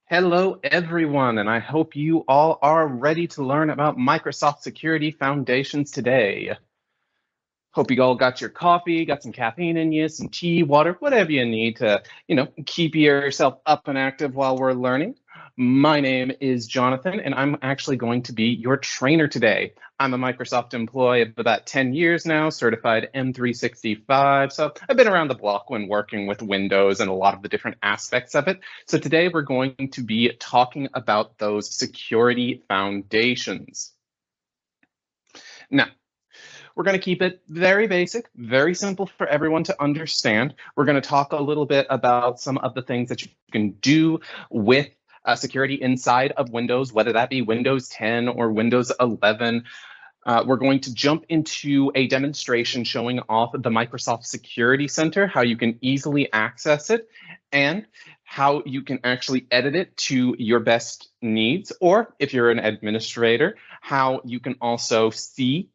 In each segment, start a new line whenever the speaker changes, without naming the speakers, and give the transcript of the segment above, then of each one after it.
Hello, everyone, and I hope you all are ready to learn about Microsoft Security Foundations today. Hope you all got your coffee, got some caffeine in you, some tea, water, whatever you need to, keep yourself up and active while we're learning. My name is Jonathan, and I'm actually going to be your trainer today. I'm a Microsoft employee of about 10 years now, certified M365. So I've been around the block when working with Windows and a lot of the different aspects of it. So today we're going to be talking about those security foundations. Now, we're going to keep it very basic, very simple for everyone to understand. We're going to talk a little bit about some of the things that you can do with security inside of Windows, whether that be Windows 10 or Windows 11. We're going to jump into a demonstration showing off the Microsoft Security Center, how you can easily access it, and how you can actually edit it to your best needs, or if you're an administrator, how you can also see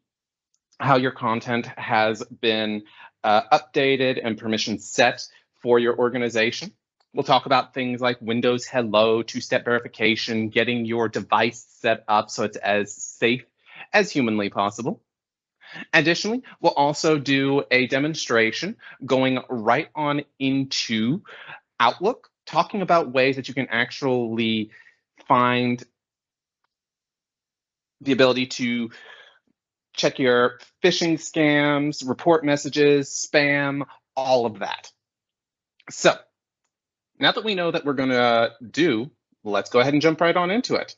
how your content has been updated and permissions set for your organization. We'll talk about things like Windows Hello, two-step verification, getting your device set up so it's as safe as humanly possible. Additionally, we'll also do a demonstration going right on into Outlook, talking about ways that you can actually find the ability to check your phishing scams, report messages, spam, all of that. So now that we know that we're going to do, let's go ahead and jump right on into it.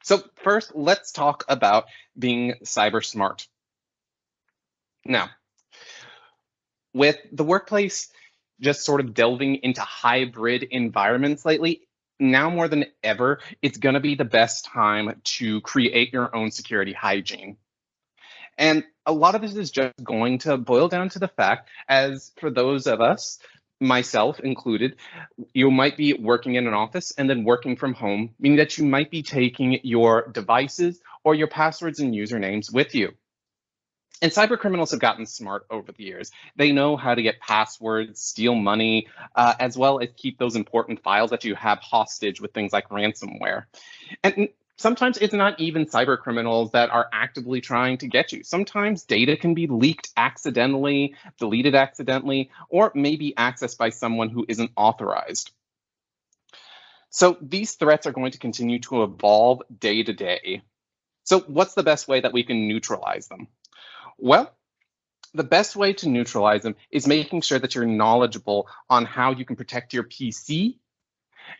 So first, let's talk about being cyber smart. Now, with the workplace just sort of delving into hybrid environments lately, now more than ever, it's going to be the best time to create your own security hygiene. And a lot of this is just going to boil down to the fact, as for those of us, myself included, you might be working in an office and then working from home, meaning that you might be taking your devices or your passwords and usernames with you. And cyber criminals have gotten smart over the years. They know how to get passwords, steal money, as well as keep those important files that you have hostage with things like ransomware. And sometimes it's not even cyber criminals that are actively trying to get you. Sometimes data can be leaked accidentally, deleted accidentally, or maybe accessed by someone who isn't authorized. So these threats are going to continue to evolve day to day. So what's the best way that we can neutralize them? Well, the best way to neutralize them is making sure that you're knowledgeable on how you can protect your PC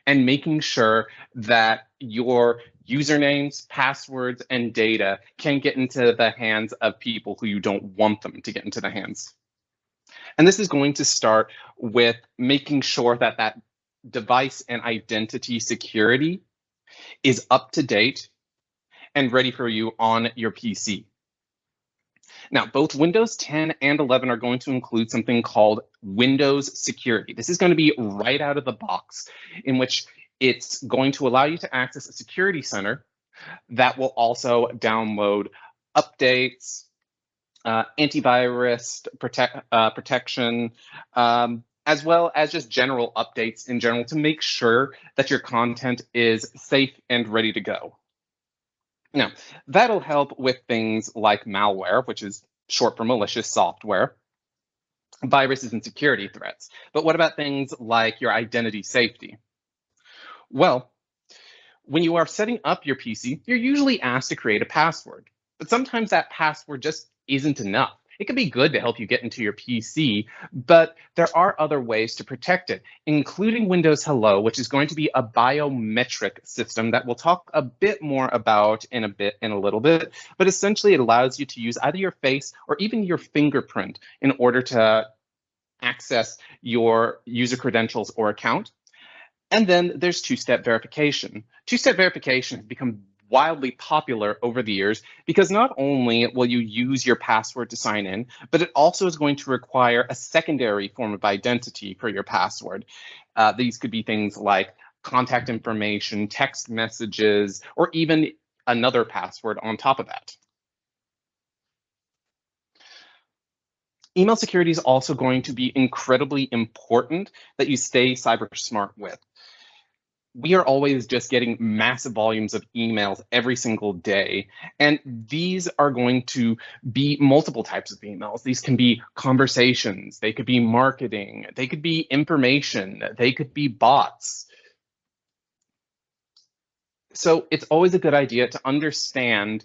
and making sure that your usernames, passwords, and data can get into the hands of people who you don't want them to get into the hands. And this is going to start with making sure that that device and identity security is up to date and ready for you on your PC. Now, both Windows 10 and 11 are going to include something called Windows Security. This is going to be right out of the box, in which it's going to allow you to access a security center that will also download updates, antivirus protection, as well as just general updates in general to make sure that your content is safe and ready to go. Now, that'll help with things like malware, which is short for malicious software, viruses and security threats. But what about things like your identity safety? Well, when you are setting up your PC, you're usually asked to create a password, but sometimes that password just isn't enough. It can be good to help you get into your PC, but there are other ways to protect it, including Windows Hello, which is going to be a biometric system that we'll talk a bit more about in a little bit. But essentially, it allows you to use either your face or even your fingerprint in order to access your user credentials or account. And then there's two-step verification. Two-step verification has become wildly popular over the years because not only will you use your password to sign in, but it also is going to require a secondary form of identity for your password. These could be things like contact information, text messages, or even another password on top of that. Email security is also going to be incredibly important that you stay cyber smart with. we are always just getting massive volumes of emails every single day. And these are going to be multiple types of emails. These can be conversations, they could be marketing, they could be information, they could be bots. So it's always a good idea to understand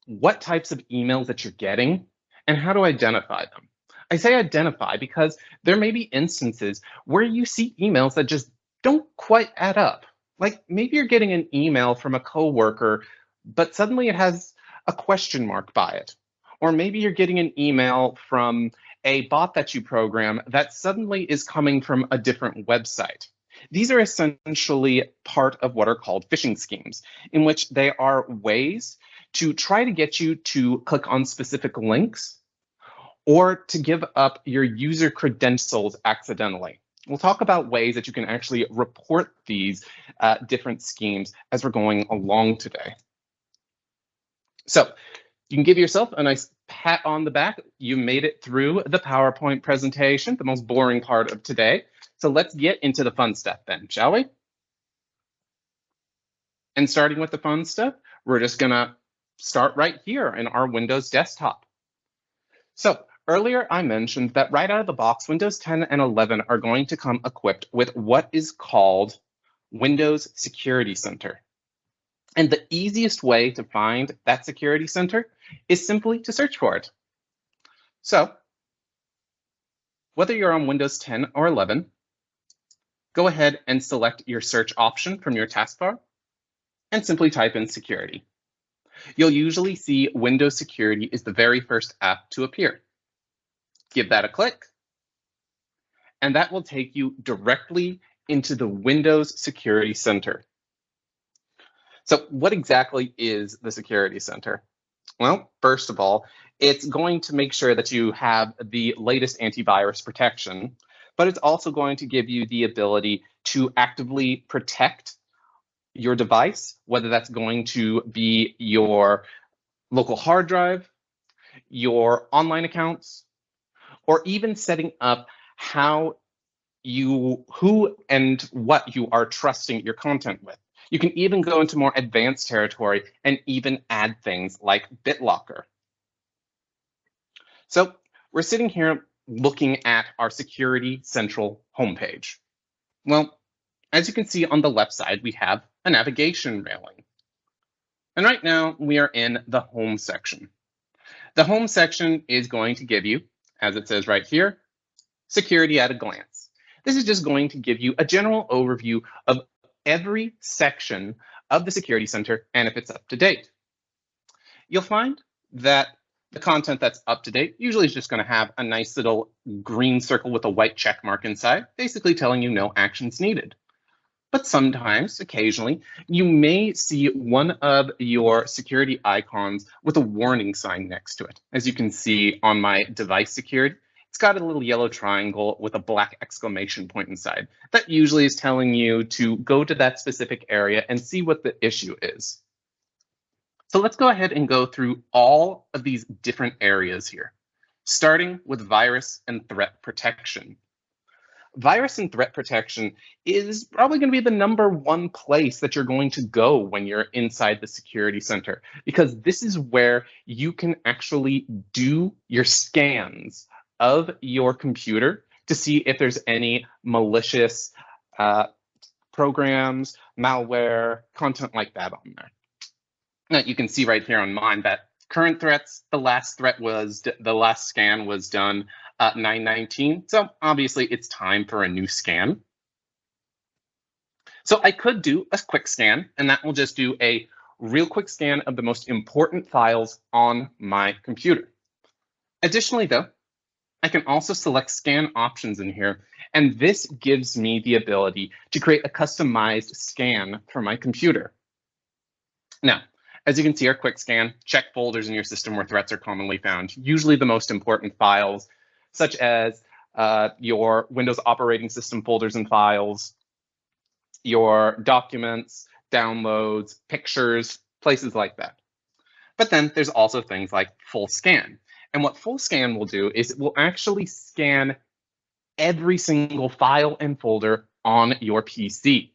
what types of emails that you're getting and how to identify them. I say identify because there may be instances where you see emails that just don't quite add up. Like maybe you're getting an email from a coworker, but suddenly it has a question mark by it. Or maybe you're getting an email from a bot that you program that suddenly is coming from a different website. These are essentially part of what are called phishing schemes, in which they are ways to try to get you to click on specific links or to give up your user credentials accidentally. We'll talk about ways that you can actually report these different schemes as we're going along today. So you can give yourself a nice pat on the back. You made it through the PowerPoint presentation, the most boring part of today. So let's get into the fun stuff then, shall we? And starting with the fun stuff, we're just gonna start right here in our Windows desktop. So earlier I mentioned that right out of the box, Windows 10 and 11 are going to come equipped with what is called Windows Security Center. And the easiest way to find that Security Center is simply to search for it. So whether you're on Windows 10 or 11, go ahead and select your search option from your taskbar and simply type in security. You'll usually see Windows Security is the very first app to appear. Give that a click, and that will take you directly into the Windows Security Center. So what exactly is the Security Center? Well, first of all, it's going to make sure that you have the latest antivirus protection, but it's also going to give you the ability to actively protect your device, whether that's going to be your local hard drive, your online accounts, or even setting up who and what you are trusting your content with. You can even go into more advanced territory and even add things like BitLocker. So we're sitting here looking at our Security Central homepage. Well, as you can see on the left side, we have a navigation railing. And right now we are in the home section. The home section is going to give you, as it says right here, security at a glance. This is just going to give you a general overview of every section of the Security Center and if it's up to date. You'll find that the content that's up to date usually is just going to have a nice little green circle with a white check mark inside, basically telling you no actions needed. But sometimes, occasionally, you may see one of your security icons with a warning sign next to it. As you can see on my device security, it's got a little yellow triangle with a black exclamation point inside. That usually is telling you to go to that specific area and see what the issue is. So let's go ahead and go through all of these different areas here, starting with virus and threat protection. Virus and threat protection is probably going to be the #1 place that you're going to go when you're inside the Security Center, because this is where you can actually do your scans of your computer to see if there's any malicious programs, malware, content like that on there. Now you can see right here on mine that current threats, the last scan was done 9/19. So obviously it's time for a new scan. So I could do a quick scan, and that will just do a real quick scan of the most important files on my computer. Additionally though, I can also select scan options in here, and this gives me the ability to create a customized scan for my computer. Now, as you can see, our quick scan, check folders in your system where threats are commonly found, usually the most important files, such as your Windows operating system folders and files, your documents, downloads, pictures, places like that. But then there's also things like full scan. And what full scan will do is it will actually scan every single file and folder on your PC.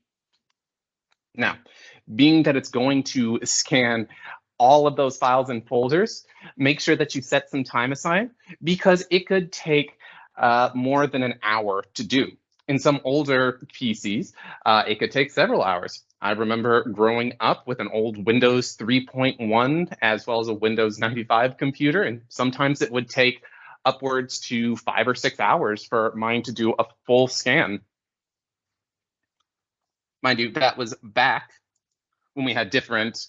Now, being that it's going to scan all of those files and folders, make sure that you set some time aside because it could take more than an hour to do. In some older PCs, it could take several hours. I remember growing up with an old Windows 3.1 as well as a Windows 95 computer, and sometimes it would take upwards to 5 or 6 hours for mine to do a full scan. Mind you, that was back when we had different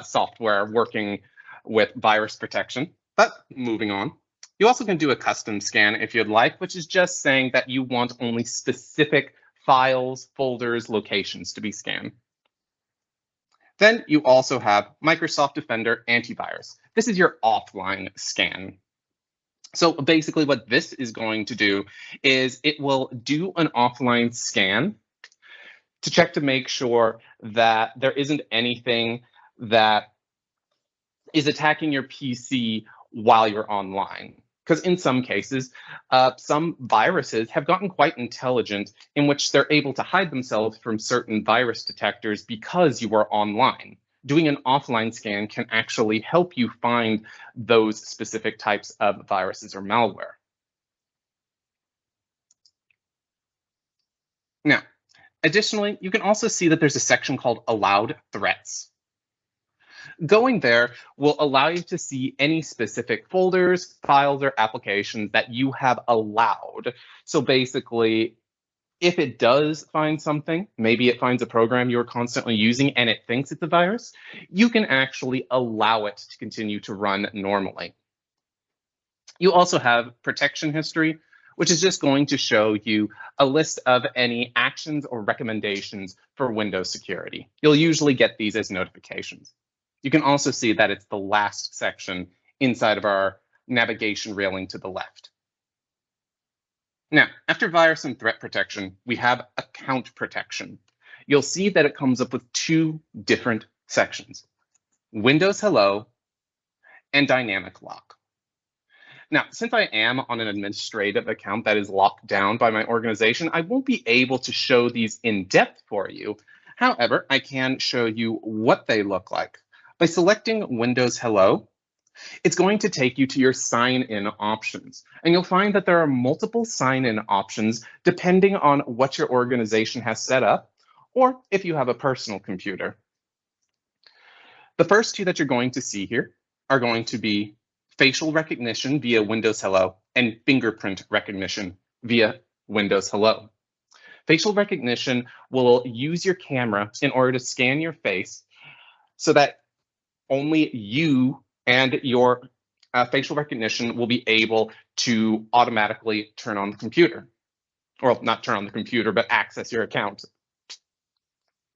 software working with virus protection. But moving on, you also can do a custom scan if you'd like, which is just saying that you want only specific files, folders, locations to be scanned. Then you also have Microsoft Defender Antivirus. This is your offline scan. So basically what this is going to do is it will do an offline scan to check to make sure that there isn't anything that is attacking your PC while you're online. Because in some cases, some viruses have gotten quite intelligent in which they're able to hide themselves from certain virus detectors because you are online. Doing an offline scan can actually help you find those specific types of viruses or malware. Now, additionally, you can also see that there's a section called Allowed Threats. Going there will allow you to see any specific folders, files, or applications that you have allowed. So basically, if it does find something, maybe it finds a program you're constantly using and it thinks it's a virus, you can actually allow it to continue to run normally. You also have protection history, which is just going to show you a list of any actions or recommendations for Windows security. You'll usually get these as notifications. You can also see that it's the last section inside of our navigation railing to the left. Now, after virus and threat protection, we have account protection. You'll see that it comes up with two different sections: Windows Hello and Dynamic Lock. Now, since I am on an administrative account that is locked down by my organization, I won't be able to show these in depth for you. However, I can show you what they look like. By selecting Windows Hello, it's going to take you to your sign-in options. And you'll find that there are multiple sign-in options depending on what your organization has set up, or if you have a personal computer. The first two that you're going to see here are going to be facial recognition via Windows Hello and fingerprint recognition via Windows Hello. Facial recognition will use your camera in order to scan your face so that only you and your facial recognition will be able to automatically turn on the computer. Or not turn on the computer, but access your account.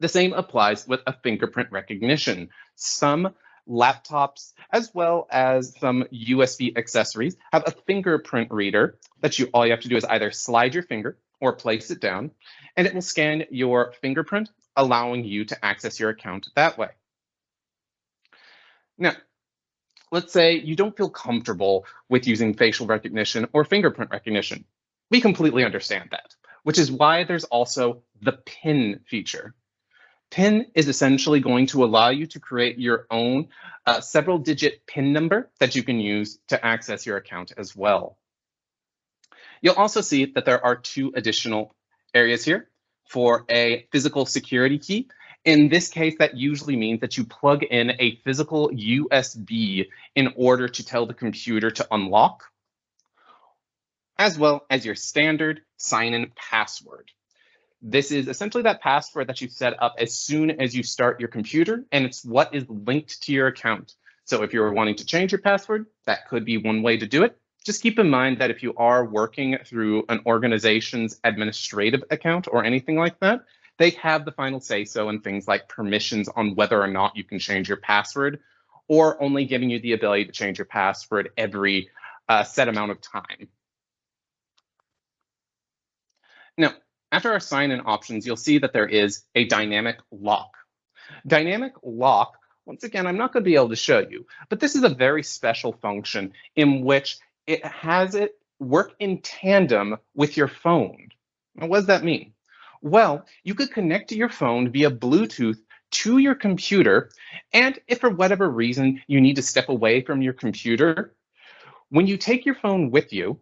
The same applies with a fingerprint recognition. Some laptops, as well as some USB accessories, have a fingerprint reader that all you have to do is either slide your finger or place it down, and it will scan your fingerprint, allowing you to access your account that way. Now, let's say you don't feel comfortable with using facial recognition or fingerprint recognition. We completely understand that, which is why there's also the PIN feature. PIN is essentially going to allow you to create your own several-digit PIN number that you can use to access your account as well. You'll also see that there are two additional areas here for a physical security key. In this case, that usually means that you plug in a physical USB in order to tell the computer to unlock, as well as your standard sign-in password. This is essentially that password that you set up as soon as you start your computer, and it's what is linked to your account. So if you're wanting to change your password, that could be one way to do it. Just keep in mind that if you are working through an organization's administrative account or anything like that, they have the final say-so in things like permissions on whether or not you can change your password, or only giving you the ability to change your password every set amount of time. Now, after our sign-in options, you'll see that there is a dynamic lock. Dynamic lock, once again, I'm not going to be able to show you, but this is a very special function in which it has it work in tandem with your phone. Now, what does that mean? Well, you could connect to your phone via Bluetooth to your computer. And if for whatever reason you need to step away from your computer, when you take your phone with you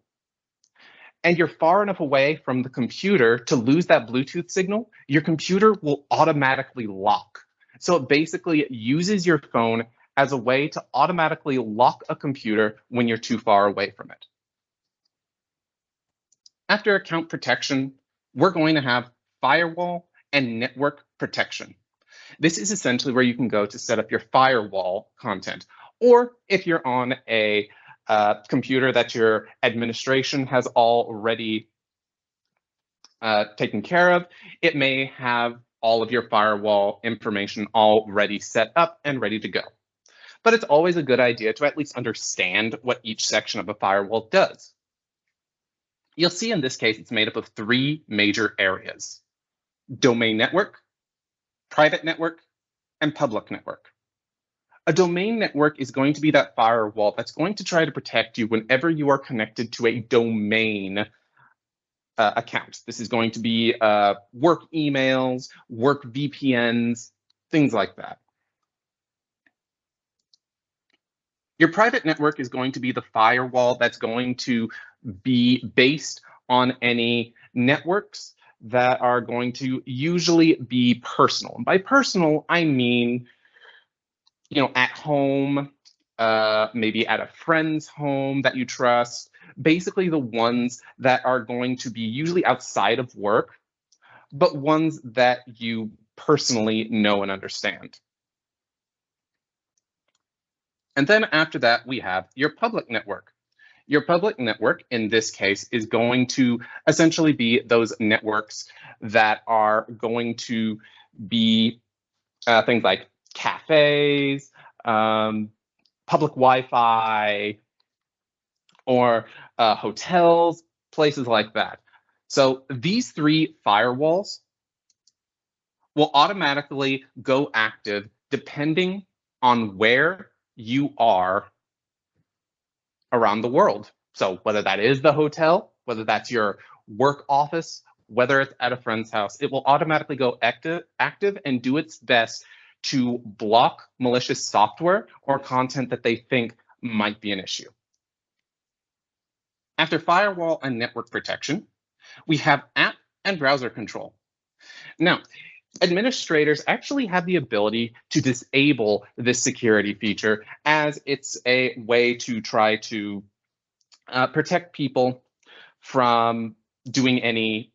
and you're far enough away from the computer to lose that Bluetooth signal, your computer will automatically lock. So it basically uses your phone as a way to automatically lock a computer when you're too far away from it. After account protection, we're going to have firewall and network protection. This is essentially where you can go to set up your firewall content. Or if you're on a computer that your administration has already taken care of, it may have all of your firewall information already set up and ready to go. But it's always a good idea to at least understand what each section of a firewall does. You'll see in this case, it's made up of 3 major areas: domain network, private network, and public network. A domain network is going to be that firewall that's going to try to protect you whenever you are connected to a domain account. This is going to be work emails, work VPNs, things like that. Your private network is going to be the firewall that's going to be based on any networks that are going to usually be personal. And by personal, I mean, at home, maybe at a friend's home that you trust, basically the ones that are going to be usually outside of work, but ones that you personally know and understand. And then after that, we have your public network. Your public network, in this case, is going to essentially be those networks that are going to be things like cafes, public Wi-Fi, or hotels, places like that. So these 3 firewalls will automatically go active depending on where you are around the world. So whether that is the hotel, whether that's your work office, whether it's at a friend's house, it will automatically go active and do its best to block malicious software or content that they think might be an issue. After firewall and network protection, we have app and browser control. Now, administrators actually have the ability to disable this security feature, as it's a way to try to protect people from doing any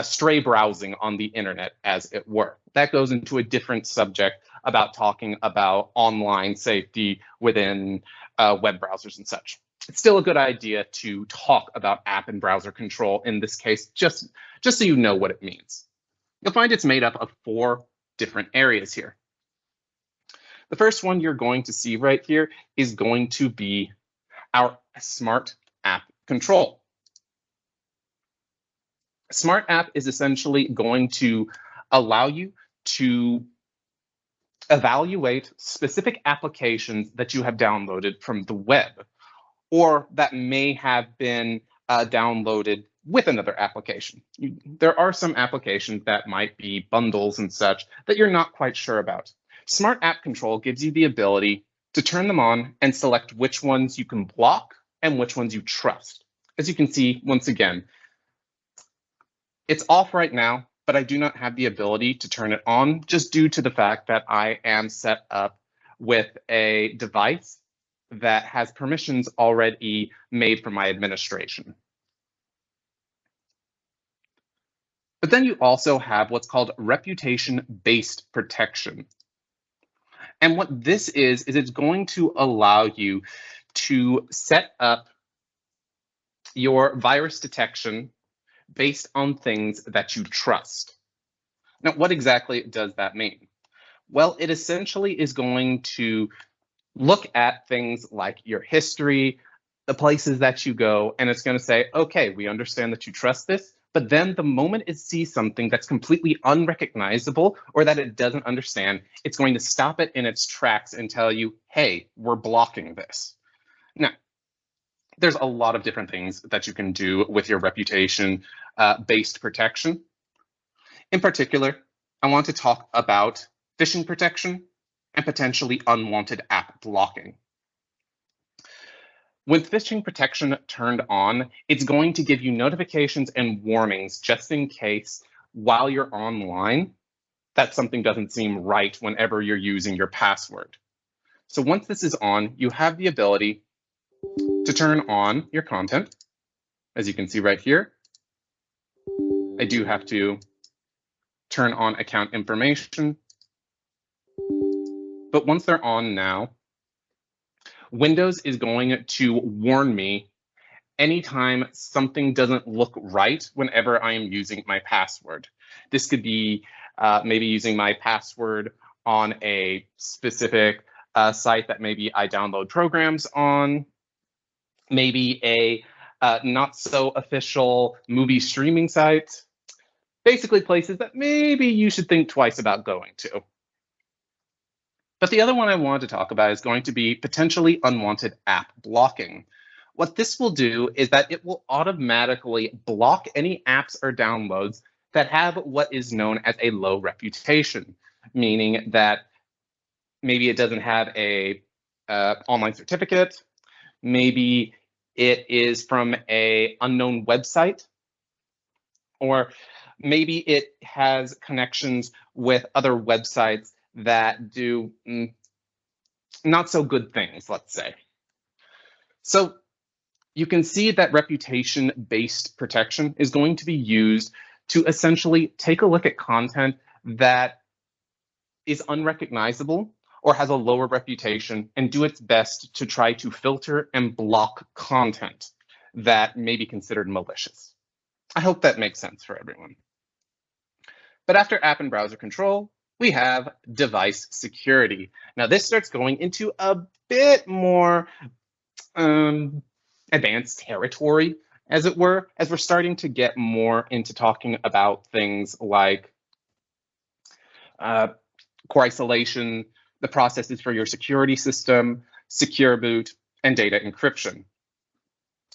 stray browsing on the internet, as it were. That goes into a different subject about talking about online safety within web browsers and such. It's still a good idea to talk about app and browser control in this case, just so you know what it means. You'll find it's made up of 4 different areas here. The first one you're going to see right here is going to be our Smart App Control. Smart App is essentially going to allow you to evaluate specific applications that you have downloaded from the web, or that may have been downloaded with another application. There are some applications that might be bundles and such that you're not quite sure about. Smart App Control gives you the ability to turn them on and select which ones you can block and which ones you trust. As you can see, once again, it's off right now, but I do not have the ability to turn it on just due to the fact that I am set up with a device that has permissions already made for my administration. But then you also have what's called reputation-based protection. And what this is it's going to allow you to set up your virus detection based on things that you trust. Now, what exactly does that mean? Well, it essentially is going to look at things like your history, the places that you go, and it's going to say, okay, we understand that you trust this, but then the moment it sees something that's completely unrecognizable or that it doesn't understand, it's going to stop it in its tracks and tell you, hey, we're blocking this. Now, there's a lot of different things that you can do with your reputation-based protection. In particular, I want to talk about phishing protection, and potentially unwanted app blocking. With phishing protection turned on, it's going to give you notifications and warnings just in case while you're online, that something doesn't seem right whenever you're using your password. So once this is on, you have the ability to turn on your content. As you can see right here, I do have to turn on account information. But once they're on now, Windows is going to warn me anytime something doesn't look right whenever I am using my password. This could be maybe using my password on a specific site that maybe I download programs on, maybe a not so official movie streaming site, basically places that maybe you should think twice about going to. But the other one I wanted to talk about is going to be potentially unwanted app blocking. What this will do is that it will automatically block any apps or downloads that have what is known as a low reputation, meaning that maybe it doesn't have a online certificate, maybe it is from an unknown website, or maybe it has connections with other websites that do not so good things, let's say. So you can see that reputation-based protection is going to be used to essentially take a look at content that is unrecognizable or has a lower reputation and do its best to try to filter and block content that may be considered malicious. I hope that makes sense for everyone. But after app and browser control, we have device security. Now this starts going into a bit more advanced territory, as it were, as we're starting to get more into talking about things like core isolation, the processes for your security system, secure boot, and data encryption.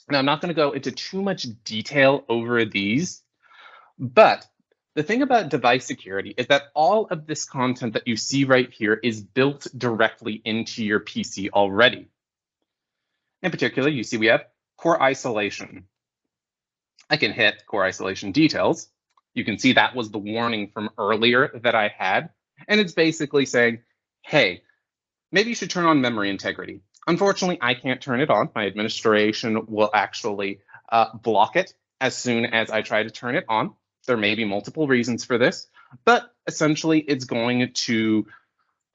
Now, I'm not going to go into too much detail over these, but the thing about device security is that all of this content that you see right here is built directly into your PC already. In particular, you see we have core isolation. I can hit core isolation details. You can see that was the warning from earlier that I had. And it's basically saying, hey, maybe you should turn on memory integrity. Unfortunately, I can't turn it on. My administration will actually block it as soon as I try to turn it on. There may be multiple reasons for this, but essentially it's going to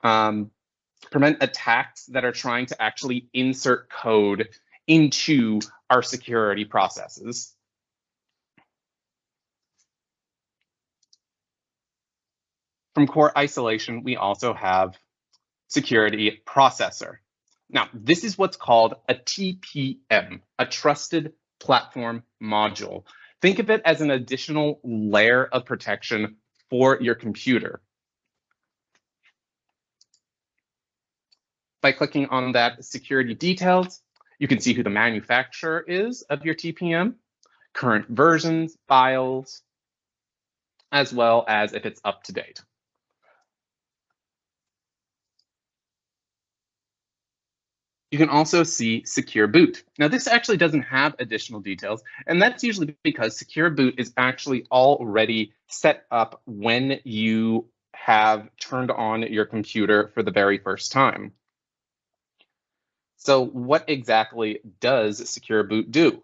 prevent attacks that are trying to actually insert code into our security processes. From core isolation, we also have security processor. Now, this is what's called a TPM, a trusted platform module. Think of it as an additional layer of protection for your computer. By clicking on that security details, you can see who the manufacturer is of your TPM, current versions, files, as well as if it's up to date. You can also see Secure Boot. Now, this actually doesn't have additional details, and that's usually because Secure Boot is actually already set up when you have turned on your computer for the very first time. So what exactly does Secure Boot do?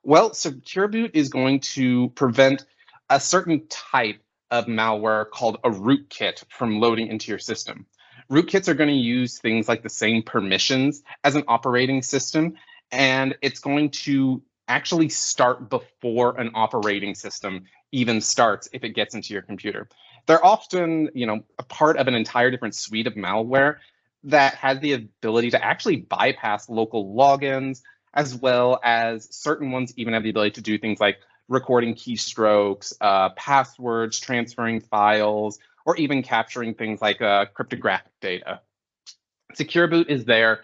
Well, Secure Boot is going to prevent a certain type of malware called a rootkit from loading into your system. Rootkits are going to use things like the same permissions as an operating system, and it's going to actually start before an operating system even starts if it gets into your computer. They're often, a part of an entire different suite of malware that has the ability to actually bypass local logins, as well as certain ones even have the ability to do things like recording keystrokes, passwords, transferring files, or even capturing things like cryptographic data. Secure Boot is there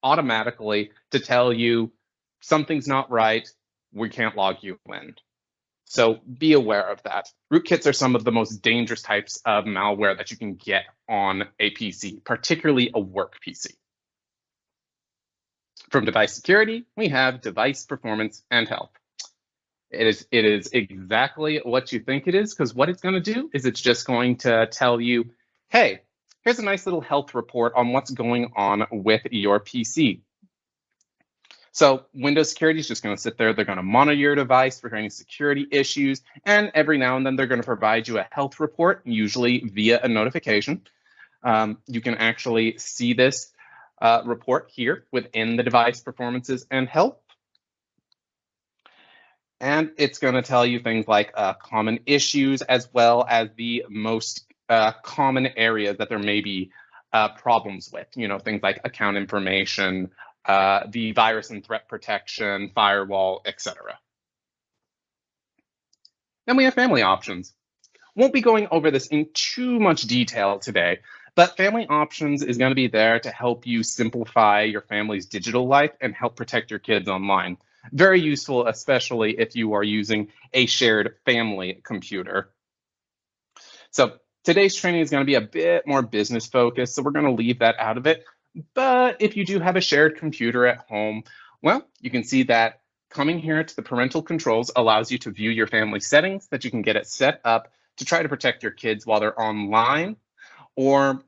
automatically to tell you something's not right, we can't log you in. So be aware of that. Rootkits are some of the most dangerous types of malware that you can get on a PC, particularly a work PC. From device security, we have device performance and health. It is exactly what you think it is, because what it's going to do is it's just going to tell you, hey, here's a nice little health report on what's going on with your PC. So Windows Security is just going to sit there. They're going to monitor your device for any security issues. And every now and then, they're going to provide you a health report, usually via a notification. You can actually see this report here within the device performances and health. And it's going to tell you things like common issues, as well as the most common areas that there may be problems with, things like account information, the virus and threat protection, firewall, etc. Then we have family options. Won't be going over this in too much detail today, but family options is going to be there to help you simplify your family's digital life and help protect your kids online. Very useful, especially if you are using a shared family computer. So today's training is going to be a bit more business focused, so we're going to leave that out of it. But if you do have a shared computer at home, well, you can see that coming here to the parental controls allows you to view your family settings, that you can get it set up to try to protect your kids while they're online, or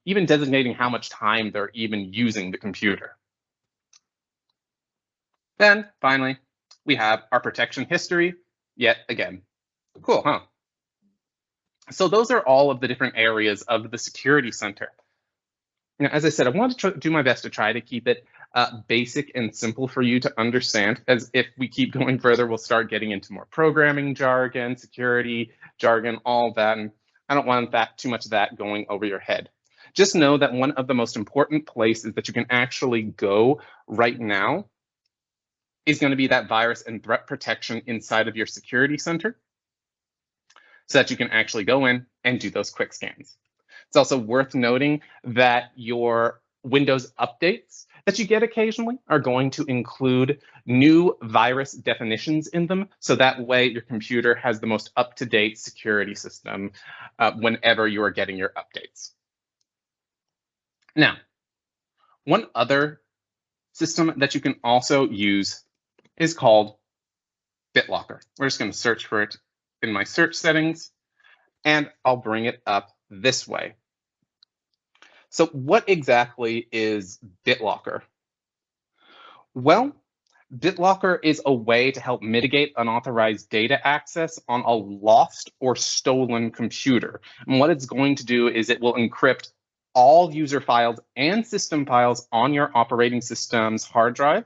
even designating how much time they're even using the computer. Then finally, we have our protection history yet again. Cool, huh? So those are all of the different areas of the Security Center. Now, as I said, I wanted to do my best to try to keep it basic and simple for you to understand, as if we keep going further, we'll start getting into more programming jargon, security jargon, all that. And I don't want that too much of that going over your head. Just know that one of the most important places that you can actually go right now is going to be that virus and threat protection inside of your Security Center, so that you can actually go in and do those quick scans. It's also worth noting that your Windows updates that you get occasionally are going to include new virus definitions in them, so that way your computer has the most up-to-date security system whenever you are getting your updates. Now, one other system that you can also use is called BitLocker. We're just going to search for it in my search settings, and I'll bring it up this way. So what exactly is BitLocker? Well, BitLocker is a way to help mitigate unauthorized data access on a lost or stolen computer. And what it's going to do is it will encrypt all user files and system files on your operating system's hard drive,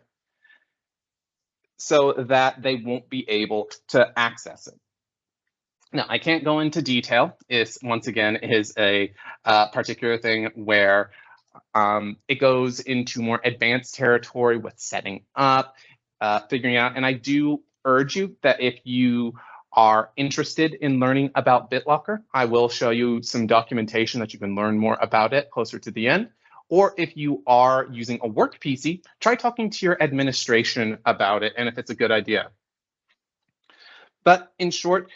so that they won't be able to access it. Now, I can't go into detail. It's, once again, is a particular thing where it goes into more advanced territory with setting up, figuring out. And I do urge you that if you are interested in learning about BitLocker, I will show you some documentation that you can learn more about it closer to the end. Or if you are using a work PC, try talking to your administration about it and if it's a good idea. But in short,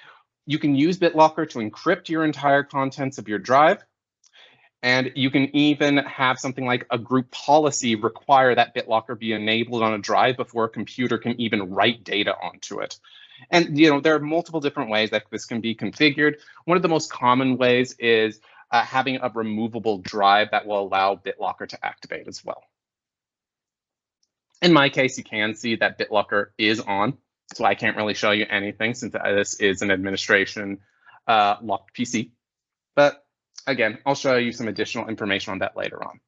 you can use BitLocker to encrypt your entire contents of your drive. And you can even have something like a group policy require that BitLocker be enabled on a drive before a computer can even write data onto it. And there are multiple different ways that this can be configured. One of the most common ways is having a removable drive that will allow BitLocker to activate as well. In my case, you can see that BitLocker is on, so I can't really show you anything since this is an administration locked PC. But again, I'll show you some additional information on that later on.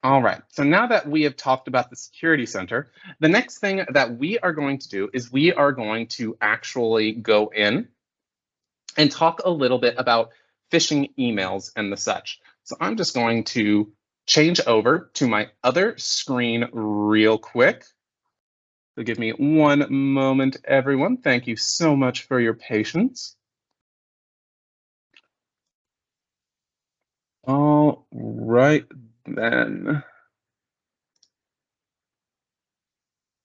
All right, so now that we have talked about the Security Center, the next thing that we are going to do is we are going to actually go in and talk a little bit about phishing emails and the such. So I'm just going to change over to my other screen real quick. So give me one moment, everyone. Thank you so much for your patience. All right, then.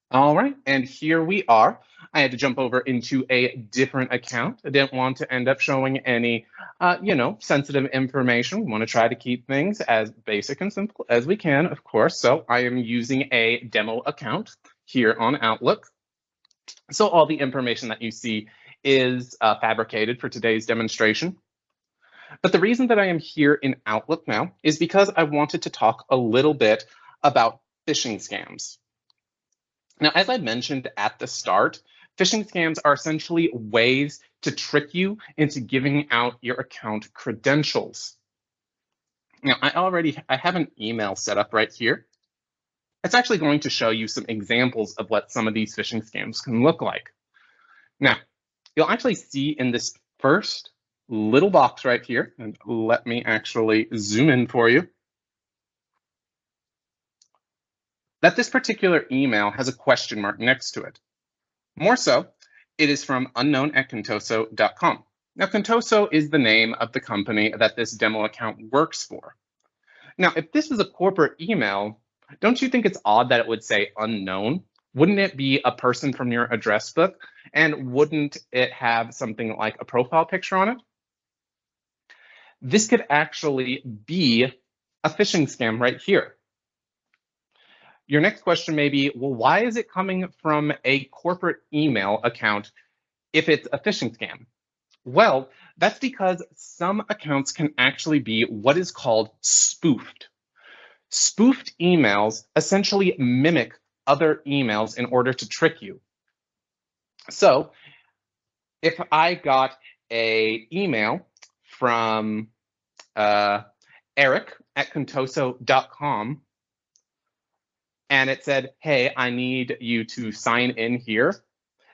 All right, and here we are. I had to jump over into a different account. I didn't want to end up showing any, sensitive information. We want to try to keep things as basic and simple as we can, of course. So I am using a demo account here on Outlook. So all the information that you see is fabricated for today's demonstration. But the reason that I am here in Outlook now is because I wanted to talk a little bit about phishing scams. Now, as I mentioned at the start, phishing scams are essentially ways to trick you into giving out your account credentials. Now, I have an email set up right here. It's actually going to show you some examples of what some of these phishing scams can look like. Now, you'll actually see in this first little box right here, and let me actually zoom in for you, that this particular email has a question mark next to it. More so, it is from unknown@contoso.com. Now, Contoso is the name of the company that this demo account works for. Now, if this was a corporate email, don't you think it's odd that it would say unknown? Wouldn't it be a person from your address book? And wouldn't it have something like a profile picture on it? This could actually be a phishing scam right here. Your next question may be, well, why is it coming from a corporate email account if it's a phishing scam? Well, that's because some accounts can actually be what is called spoofed. Spoofed emails essentially mimic other emails in order to trick you. So if I got an email from Eric@contoso.com and it said, hey, I need you to sign in here,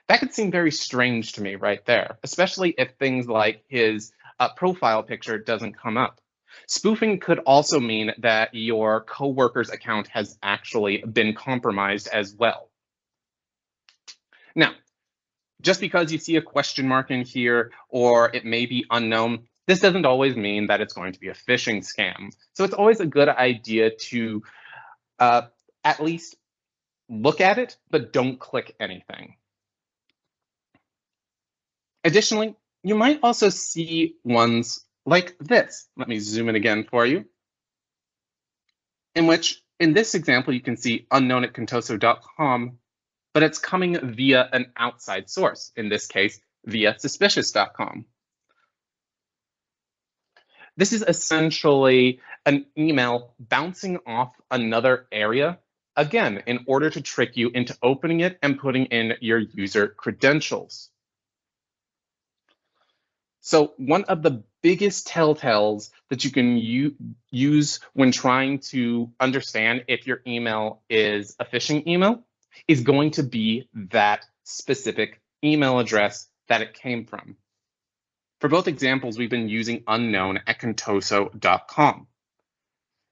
that could seem very strange to me right there, especially if things like his profile picture doesn't come up. Spoofing could also mean that your coworker's account has actually been compromised as well. Now, just because you see a question mark in here or it may be unknown, this doesn't always mean that it's going to be a phishing scam. So it's always a good idea to at least look at it, but don't click anything. Additionally, you might also see ones like this. Let me zoom in again for you. In which, in this example, you can see unknown@contoso.com, but it's coming via an outside source, in this case, via suspicious.com. This is essentially an email bouncing off another area, again, in order to trick you into opening it and putting in your user credentials. So one of the biggest telltales that you can use when trying to understand if your email is a phishing email is going to be that specific email address that it came from. For both examples, we've been using unknown@contoso.com.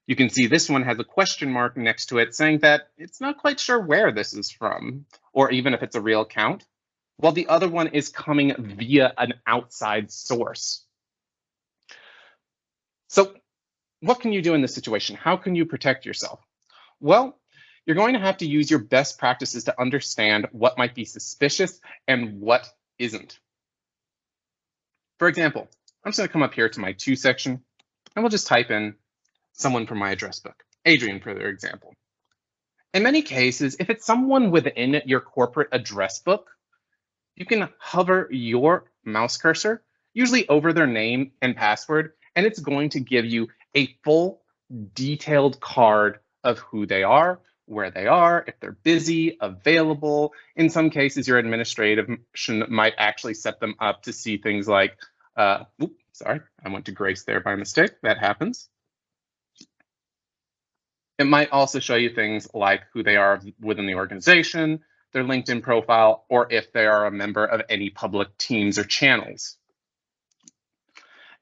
You can see this one has a question mark next to it saying that it's not quite sure where this is from, or even if it's a real account, while the other one is coming via an outside source. So what can you do in this situation? How can you protect yourself? Well, you're going to have to use your best practices to understand what might be suspicious and what isn't. For example, I'm just going to come up here to my To section, and we'll just type in someone from my address book, Adrian, for their example. In many cases, if it's someone within your corporate address book, you can hover your mouse cursor, usually over their name and password, and it's going to give you a full detailed card of who they are, where they are, if they're busy, available. In some cases, your administration might actually set them up to see things like, sorry, I went to Grace there by mistake. That happens. It might also show you things like who they are within the organization, their LinkedIn profile, or if they are a member of any public teams or channels.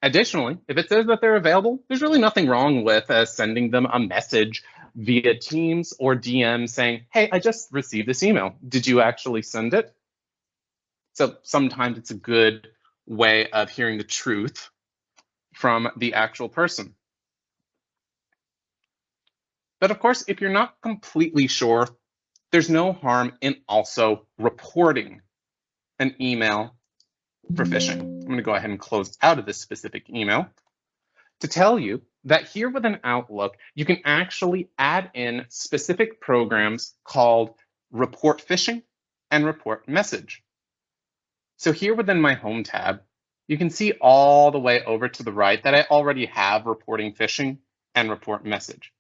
Additionally, if it says that they're available, there's really nothing wrong with sending them a message via Teams or DM saying, hey, I just received this email. Did you actually send it? So sometimes it's a good way of hearing the truth from the actual person. But of course, if you're not completely sure, there's no harm in also reporting an email for phishing. I'm going to go ahead and close out of this specific email to tell you that here within Outlook, you can actually add in specific programs called Report Phishing and Report Message. So here within my Home tab, you can see all the way over to the right that I already have Reporting Phishing and Report Message.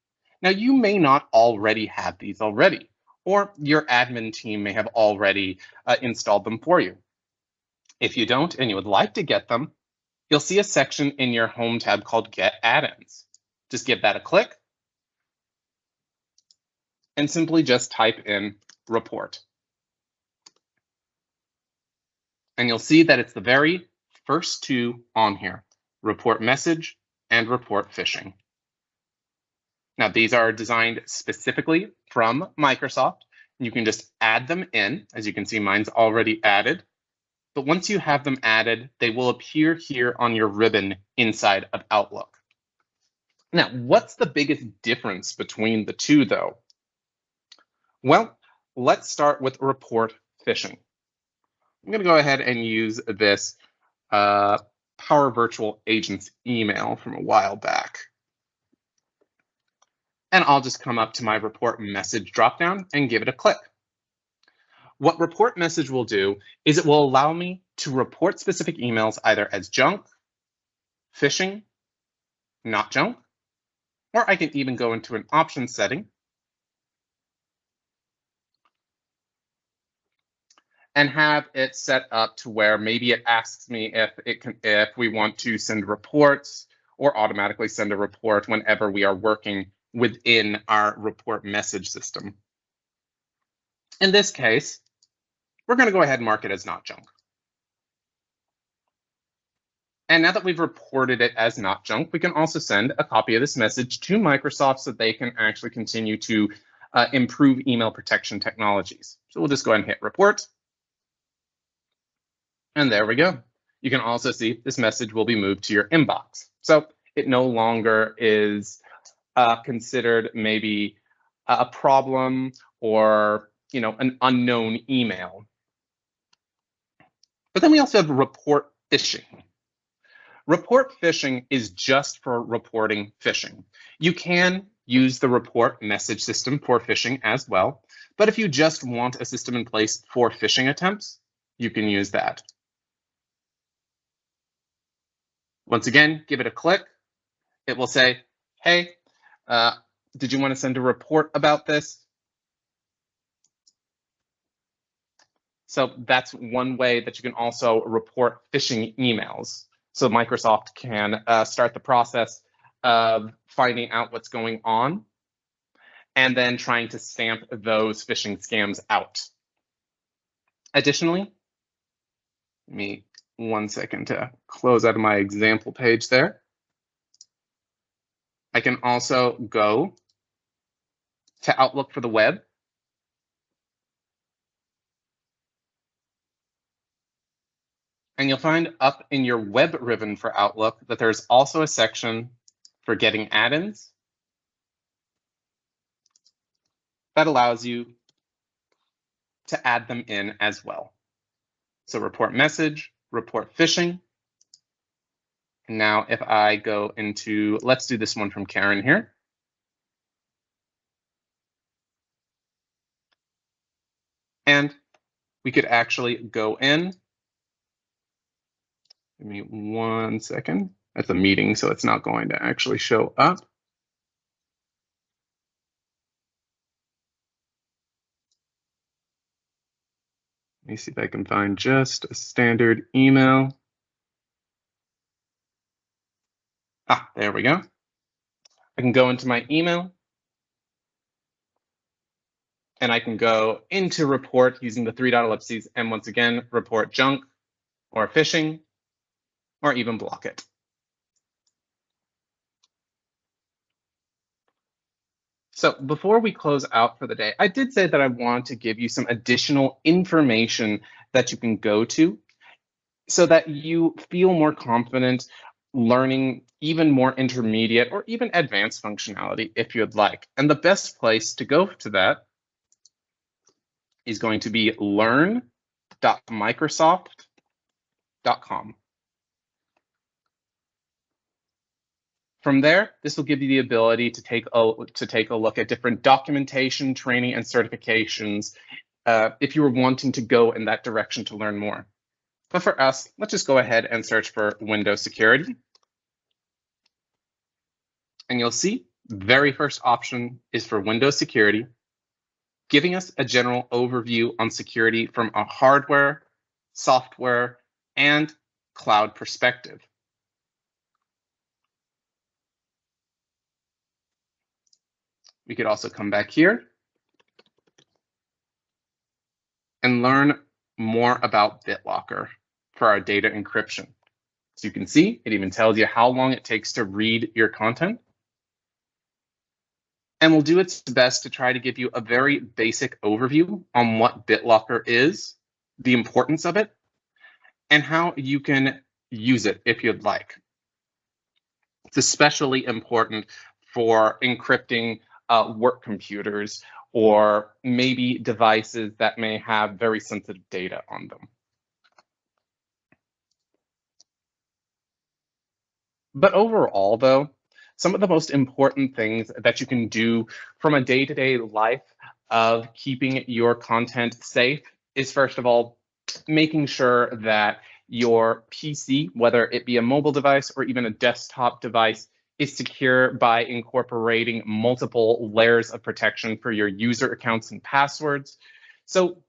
Now, you may not already have these already, or your admin team may have already installed them for you. If you don't and you would like to get them, you'll see a section in your Home tab called Get Add-ins. Just give that a click and simply just type in Report. And you'll see that it's the very first two on here, Report Message and Report Phishing. Now, these are designed specifically from Microsoft. You can just add them in. As you can see, mine's already added. But once you have them added, they will appear here on your ribbon inside of Outlook. Now, what's the biggest difference between the two, though? Well, let's start with Report Phishing. I'm going to go ahead and use this Power Virtual Agents email from a while back. And I'll just come up to my Report Message dropdown and give it a click. What Report Message will do is it will allow me to report specific emails either as junk, phishing, not junk, or I can even go into an option setting and have it set up to where maybe it asks me if we want to send reports or automatically send a report whenever we are working within our report message system. In this case, we're going to go ahead and mark it as not junk. And now that we've reported it as not junk, we can also send a copy of this message to Microsoft so they can actually continue to improve email protection technologies. So we'll just go ahead and hit report. And there we go. You can also see this message will be moved to your inbox. So it no longer is considered maybe a problem or an unknown email. But then we also have report phishing. Report phishing is just for reporting phishing. You can use the report message system for phishing as well. But if you just want a system in place for phishing attempts, you can use that. Once again, give it a click. It will say, hey, did you want to send a report about this? So that's one way that you can also report phishing emails. So Microsoft can start the process of finding out what's going on and then trying to stamp those phishing scams out. Additionally, give me 1 second to close out of my example page there. I can also go to Outlook for the web. And you'll find up in your web ribbon for Outlook that there's also a section for getting add-ins that allows you to add them in as well. So report message, report phishing. And now if I go into, let's do this one from Karen here. And we could actually go in. Give me 1 second. That's a meeting, so it's not going to actually show up. Let me see if I can find just a standard email. Ah, there we go. I can go into my email. And I can go into report using the 3 ellipses and once again, report junk or phishing, or even block it. So before we close out for the day, I did say that I want to give you some additional information that you can go to so that you feel more confident learning even more intermediate or even advanced functionality if you'd like. And the best place to go to that is going to be learn.outlook.com. www.microsoft.com. From there, this will give you the ability to take a look at different documentation, training, and certifications if you were wanting to go in that direction to learn more. But for us, let's just go ahead and search for Windows security. And you'll see the very first option is for Windows security, giving us a general overview on security from a hardware, software, and cloud perspective. We could also come back here and learn more about BitLocker for our data encryption. So you can see it even tells you how long it takes to read your content. And we'll do its best to try to give you a very basic overview on what BitLocker is, the importance of it, and how you can use it if you'd like. It's especially important for encrypting work computers or maybe devices that may have very sensitive data on them. But overall, though, some of the most important things that you can do from a day-to-day life of keeping your content safe is, first of all, making sure that your PC, whether it be a mobile device or even a desktop device, is secure by incorporating multiple layers of protection for your user accounts and passwords. So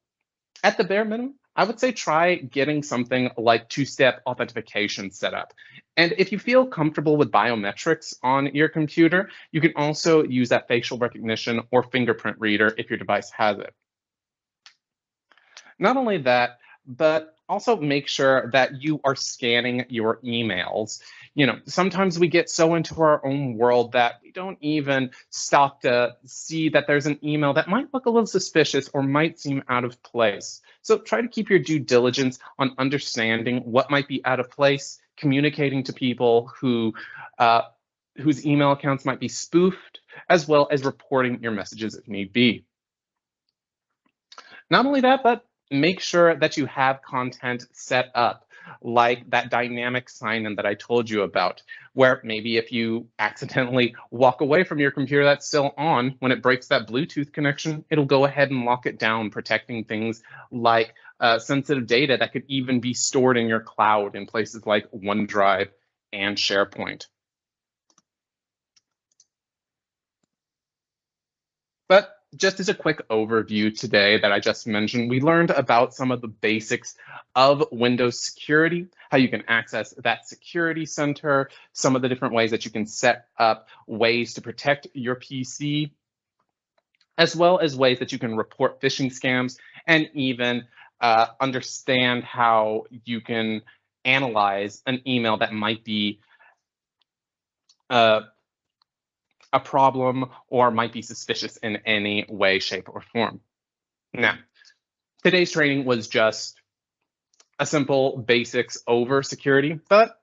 at the bare minimum, I would say try getting something like two-step authentication set up. And if you feel comfortable with biometrics on your computer, you can also use that facial recognition or fingerprint reader if your device has it. Not only that, but also make sure that you are scanning your emails. You know, sometimes we get so into our own world that we don't even stop to see that there's an email that might look a little suspicious or might seem out of place. So try to keep your due diligence on understanding what might be out of place, communicating to people who whose email accounts might be spoofed, as well as reporting your messages if need be. Not only that, but make sure that you have content set up, like that dynamic sign-in that I told you about, where maybe if you accidentally walk away from your computer that's still on, when it breaks that Bluetooth connection, it'll go ahead and lock it down, protecting things like sensitive data that could even be stored in your cloud in places like OneDrive and SharePoint. But just as a quick overview today that I just mentioned, we learned about some of the basics of Windows security, how you can access that security center, some of the different ways that you can set up ways to protect your PC, as well as ways that you can report phishing scams and even understand how you can analyze an email that might be a problem or might be suspicious in any way, shape, or form. Now, today's training was just a simple basics over security, but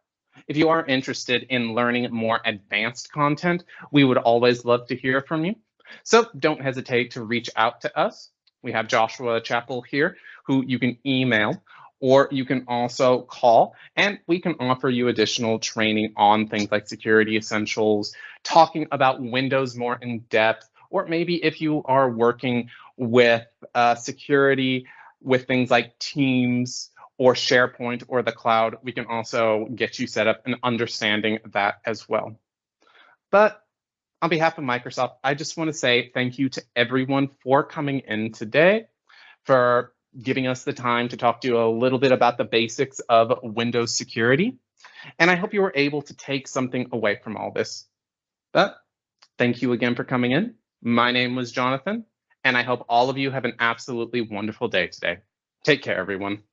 if you are interested in learning more advanced content, we would always love to hear from you. So don't hesitate to reach out to us. We have Joshua Chappell here, who you can email, or you can also call, and we can offer you additional training on things like security essentials, talking about Windows more in depth, or maybe if you are working with security with things like Teams or SharePoint or the cloud, we can also get you set up and understanding that as well. But on behalf of Microsoft, I just want to say thank you to everyone for coming in today, for giving us the time to talk to you a little bit about the basics of Windows security. And I hope you were able to take something away from all this. But thank you again for coming in. My name was Jonathan, and I hope all of you have an absolutely wonderful day today. Take care, everyone.